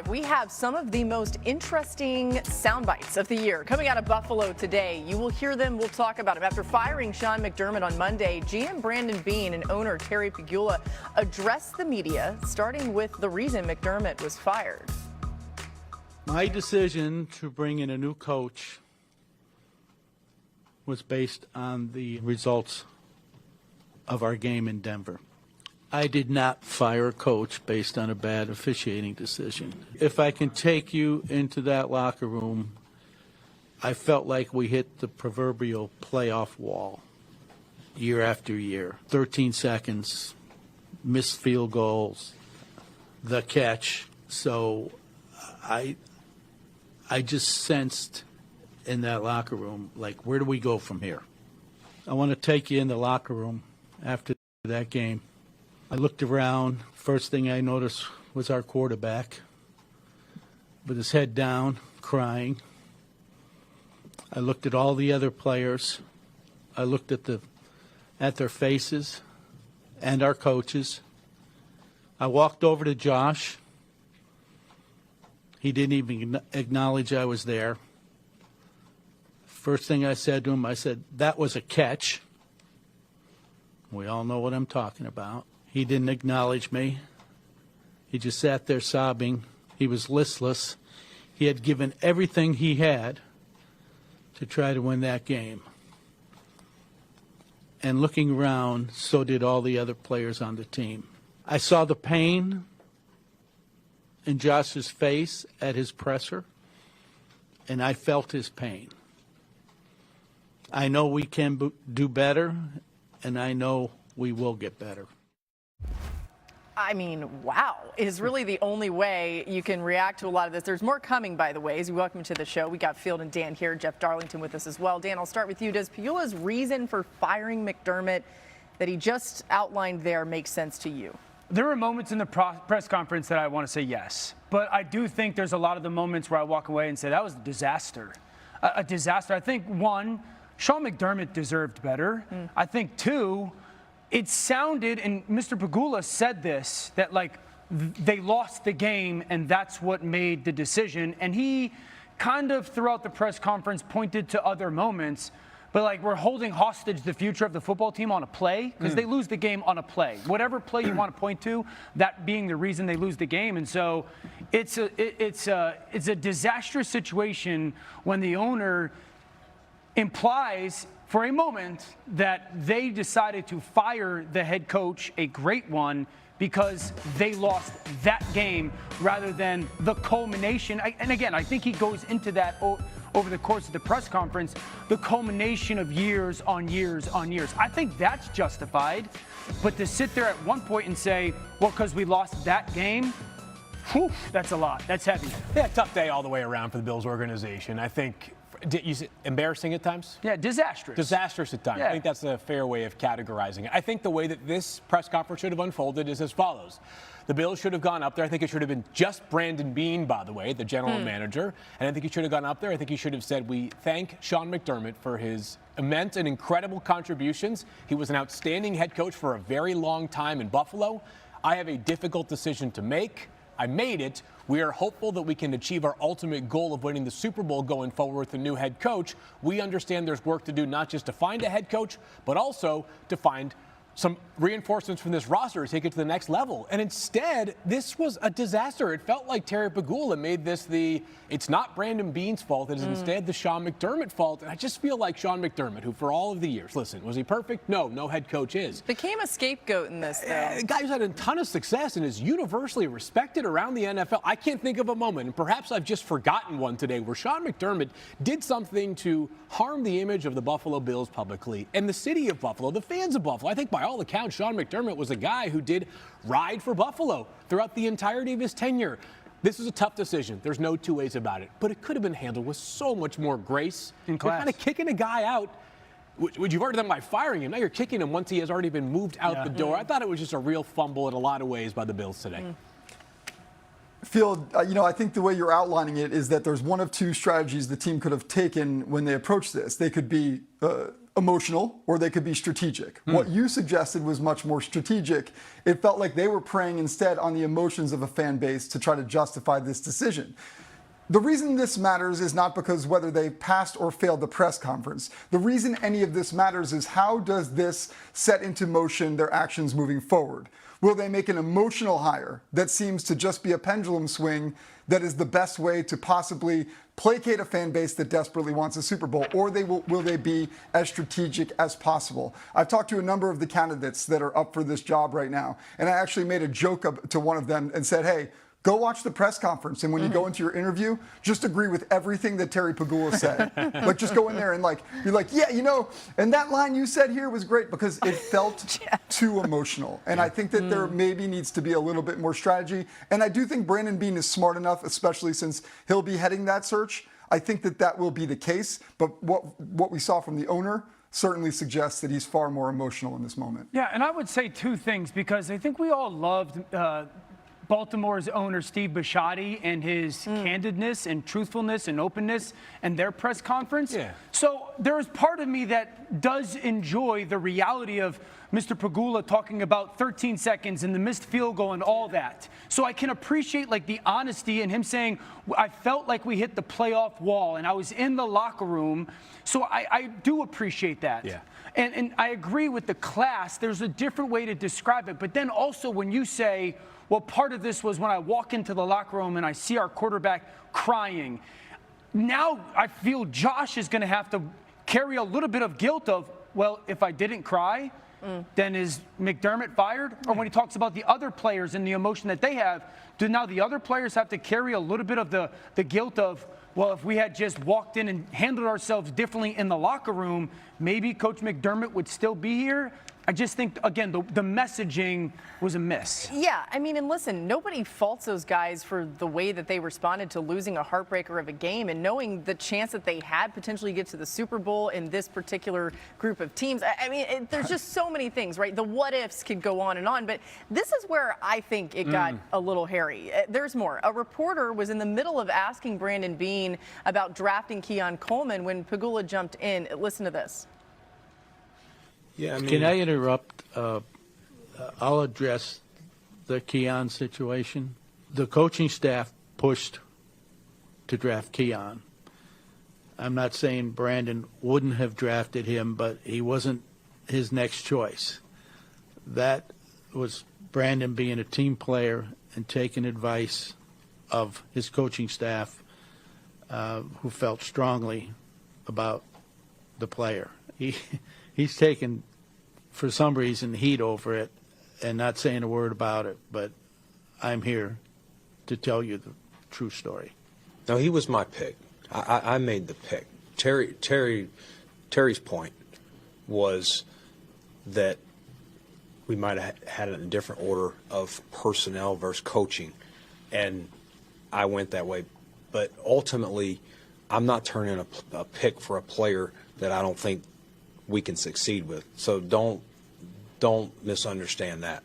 We have some of the most interesting sound bites of the year coming out of Buffalo today. You will hear them. We'll talk about them. After firing Sean McDermott on Monday, GM Brandon Beane and owner Terry Pegula addressed the media, starting with the reason McDermott was fired. My decision to bring in a new coach was based on the results of our game in Denver. I did not fire a coach based on a bad officiating decision. If I can take you into that locker room, I felt like we hit the proverbial playoff wall year after year. 13 seconds, missed field goals, the catch. So I just sensed in that locker room, like, where do we go from here? I want to take you in the locker room after that game. I looked around. First thing I noticed was our quarterback with his head down, crying. I looked at all the other players. I looked at their faces and our coaches. I walked over to Josh. He didn't even acknowledge I was there. First thing I said to him, I said, "That was a catch." We all know what I'm talking about. He didn't acknowledge me. He just sat there sobbing. He was listless. He had given everything he had to try to win that game. And looking around, so did all the other players on the team. I saw the pain in Josh's face at his presser, and I felt his pain. I know we can do better, and I know we will get better. I mean, wow, is really the only way you can react to a lot of this. There's more coming, by the way, as we welcome you to the show. We got Field and Dan here, Jeff Darlington with us as well. Dan, I'll start with you. Does Pegula's reason for firing McDermott that he just outlined there make sense to you? There were moments in the press conference that I want to say yes, but I do think there's a lot of the moments where I walk away and say that was a disaster. A disaster. I think, one, Sean McDermott deserved better. I think, two, it sounded, and Mr. Pegula said this, that like they lost the game and that's what made the decision. And he kind of throughout the press conference pointed to other moments, but like we're holding hostage the future of the football team on a play because they lose the game on a play. Whatever play you want to point to, that being the reason they lose the game. And so it's a disastrous situation when the owner implies for a moment that they decided to fire the head coach, a great one, because they lost that game rather than the culmination. And again, I think he goes into that over the course of the press conference, the culmination of years on years on years. I think that's justified. But to sit there at one point and say, well, because we lost that game, whew, that's a lot. That's heavy. Yeah, tough day all the way around for the Bills organization. I think, embarrassing at times? Yeah, disastrous. Disastrous at times. Yeah. I think that's a fair way of categorizing it. I think the way that this press conference should have unfolded is as follows. The Bills should have gone up there. I think it should have been just Brandon Beane, by the way, the general manager. And I think he should have gone up there. I think he should have said, we thank Sean McDermott for his immense and incredible contributions. He was an outstanding head coach for a very long time in Buffalo. I have a difficult decision to make. I made it. We are hopeful that we can achieve our ultimate goal of winning the Super Bowl going forward with the new head coach. We understand there's work to do, not just to find a head coach, but also to find some reinforcements from this roster to take it to the next level. And instead, this was a disaster. It felt like Terry Pegula made this it's not Brandon Beane's fault. It is instead the Sean McDermott fault. And I just feel like Sean McDermott, who for all of the years, listen, was he perfect? No, no head coach is. Became a scapegoat in this, though. The guy who's had a ton of success and is universally respected around the NFL. I can't think of a moment, and perhaps I've just forgotten one today, where Sean McDermott did something to harm the image of the Buffalo Bills publicly and the city of Buffalo, the fans of Buffalo. I think by all accounts, Sean McDermott was a guy who did ride for Buffalo throughout the entirety of his tenure. This is a tough decision. There's no two ways about it. But it could have been handled with so much more grace. In class. You're kind of kicking a guy out, which you've already done by firing him. Now you're kicking him once he has already been moved out the door. I thought it was just a real fumble in a lot of ways by the Bills today. Field, I think the way you're outlining it is that there's one of two strategies the team could have taken when they approached this. They could be emotional or they could be strategic. What you suggested was much more strategic. It felt like they were preying instead on the emotions of a fan base to try to justify this decision. The reason this matters is not because whether they passed or failed the press conference. The reason any of this matters is how does this set into motion their actions moving forward? Will they make an emotional hire that seems to just be a pendulum swing that is the best way to possibly placate a fan base that desperately wants a Super Bowl, or will they be as strategic as possible? I've talked to a number of the candidates that are up for this job right now, and I actually made a joke to one of them and said, hey, go watch the press conference, and when you go into your interview, just agree with everything that Terry Pegula said. Like, just go in there and be like, yeah, and that line you said here was great because it felt too emotional. And I think that there maybe needs to be a little bit more strategy. And I do think Brandon Beane is smart enough, especially since he'll be heading that search. I think that will be the case. But what we saw from the owner certainly suggests that he's far more emotional in this moment. Yeah, and I would say two things, because I think we all loved Baltimore's owner, Steve Bisciotti, and his candidness and truthfulness and openness and their press conference. Yeah. So there's part of me that does enjoy the reality of Mr. Pegula talking about 13 seconds and the missed field goal and all that. So I can appreciate the honesty and him saying, I felt like we hit the playoff wall and I was in the locker room. So I do appreciate that. Yeah. And I agree with the class. There's a different way to describe it. But then also when you say, well, part of this was when I walk into the locker room and I see our quarterback crying. Now I feel Josh is going to have to carry a little bit of guilt of, well, if I didn't cry, then is McDermott fired? Or when he talks about the other players and the emotion that they have, do now the other players have to carry a little bit of the guilt of, well, if we had just walked in and handled ourselves differently in the locker room, maybe Coach McDermott would still be here? I just think, again, the messaging was a miss. Yeah, I mean, and listen, nobody faults those guys for the way that they responded to losing a heartbreaker of a game and knowing the chance that they had potentially to get to the Super Bowl in this particular group of teams. I mean, there's just so many things, right? The what ifs could go on, but this is where I think it got a little hairy. There's more. A reporter was in the middle of asking Brandon Beane about drafting Keon Coleman when Pegula jumped in. Listen to this. Yeah, can I interrupt? I'll address the Keon situation. The coaching staff pushed to draft Keon. I'm not saying Brandon wouldn't have drafted him, but he wasn't his next choice. That was Brandon being a team player and taking advice of his coaching staff, who felt strongly about the player. He's taken, for some reason, heat over it and not saying a word about it, but I'm here to tell you the true story. No, he was my pick. I made the pick. Terry's point was that we might have had it in a different order of personnel versus coaching, and I went that way. But ultimately, I'm not turning a pick for a player that I don't think we can succeed with. So don't misunderstand that.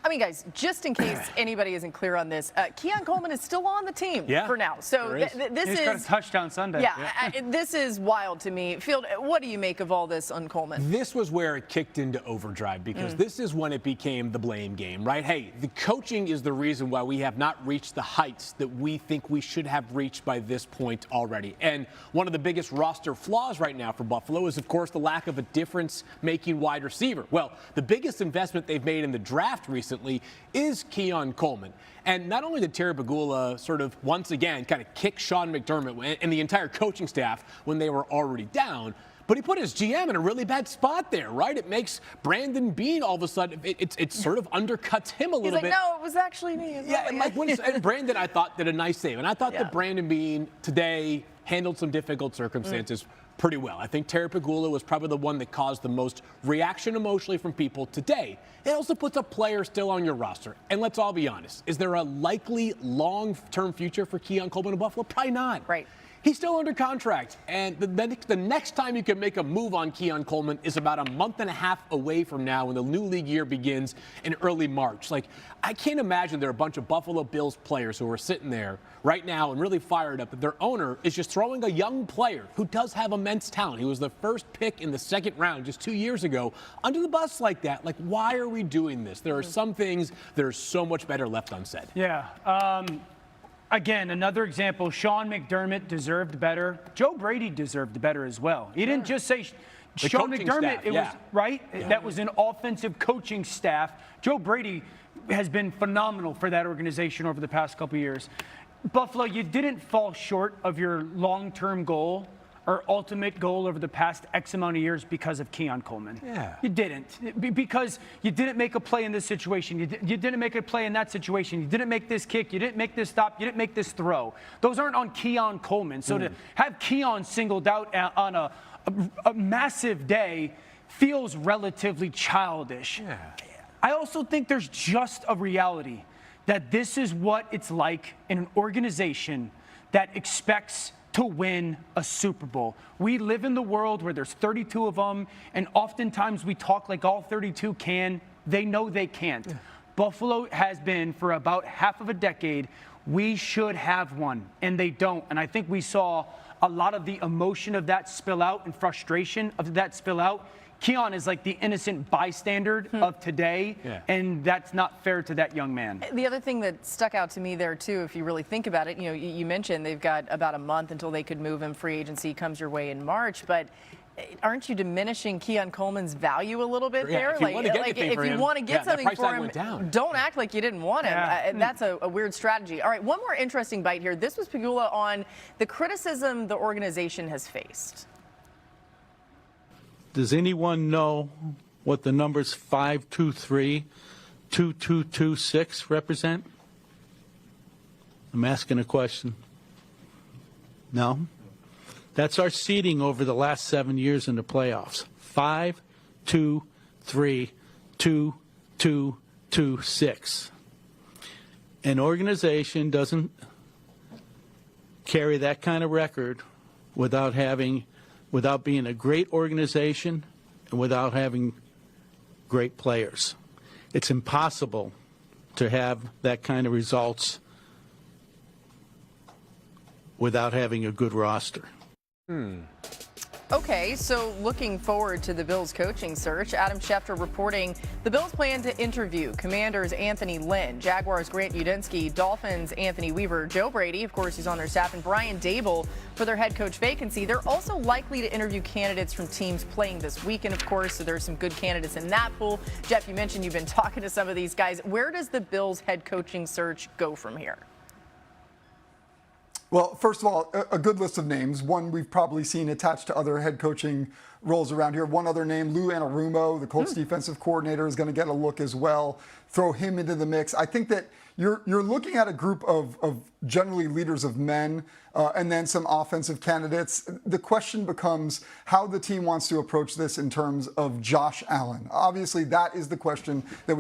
I mean, guys, just in case anybody isn't clear on this, Keon Coleman is still on the team for now. So this He's got a touchdown Sunday. Yeah, this is wild to me. Field, what do you make of all this on Coleman? This was where it kicked into overdrive, because this is when it became the blame game, right? Hey, the coaching is the reason why we have not reached the heights that we think we should have reached by this point already. And one of the biggest roster flaws right now for Buffalo is, of course, the lack of a difference-making wide receiver. Well, the biggest investment they've made in the draft recently is Keon Coleman. And not only did Terry Pegula sort of once again kind of kick Sean McDermott and the entire coaching staff when they were already down, but he put his GM in a really bad spot there, right? It makes Brandon Beane all of a sudden, it sort of undercuts him a little bit. He's like, no, it was actually me. Yeah, and Brandon, I thought, did a nice save. And I thought that Brandon Beane today handled some difficult circumstances pretty well. I think Terry Pegula was probably the one that caused the most reaction emotionally from people today. It also puts a player still on your roster. And let's all be honest, is there a likely long-term future for Keon Coleman in Buffalo? Probably not. Right. He's still under contract, and the next time you can make a move on Keon Coleman is about a month and a half away from now when the new league year begins in early March. Like, I can't imagine there are a bunch of Buffalo Bills players who are sitting there right now and really fired up that their owner is just throwing a young player who does have immense talent. He was the first pick in the second round just 2 years ago under the bus like that. Like, why are we doing this? There are some things that are so much better left unsaid. Yeah. Again, another example, Sean McDermott deserved better. Joe Brady deserved better as well. He didn't just say Sean coaching McDermott, staff, it was right. Yeah. That was an offensive coaching staff. Joe Brady has been phenomenal for that organization over the past couple of years. Buffalo, you didn't fall short of your long-term goal or ultimate goal over the past X amount of years because of Keon Coleman. Yeah. You didn't. Because you didn't make a play in this situation. You didn't make a play in that situation. You didn't make this kick. You didn't make this stop. You didn't make this throw. Those aren't on Keon Coleman. So to have Keon singled out on a massive day feels relatively childish. Yeah. I also think there's just a reality that this is what it's like in an organization that expects to win a Super Bowl. We live in the world where there's 32 of them, and oftentimes we talk like all 32 can. They know they can't. Yeah. Buffalo has been for about half of a decade. We should have one, and they don't. And I think we saw a lot of the emotion of that spill out and frustration of that spill out. Keon is like the innocent bystander of today, and that's not fair to that young man. The other thing that stuck out to me there, too, if you really think about it, you mentioned they've got about a month until they could move him. Free agency comes your way in March, but aren't you diminishing Keon Coleman's value a little bit there? If you want to get something for him, don't act like you didn't want him. That's a weird strategy. All right, one more interesting bite here. This was Pegula on the criticism the organization has faced. Does anyone know what the numbers 523, 2226 represent? I'm asking a question. No? That's our seeding over the last 7 years in the playoffs. 5, 2, 3, 2, 2, 2, 6. An organization doesn't carry that kind of record without being a great organization and without having great players. It's impossible to have that kind of results without having a good roster. Okay, so looking forward to the Bills coaching search, Adam Schefter reporting the Bills plan to interview Commanders Anthony Lynn, Jaguars Grant Udinski, Dolphins Anthony Weaver, Joe Brady, of course, he's on their staff, and Brian Dable for their head coach vacancy. They're also likely to interview candidates from teams playing this weekend, of course, so there's some good candidates in that pool. Jeff, you mentioned you've been talking to some of these guys. Where does the Bills head coaching search go from here? Well, first of all, a good list of names. One we've probably seen attached to other head coaching roles around here. One other name, Lou Anarumo, the Colts defensive coordinator, is going to get a look as well. Throw him into the mix. I think that you're looking at a group of generally leaders of men and then some offensive candidates. The question becomes how the team wants to approach this in terms of Josh Allen. Obviously, that is the question that we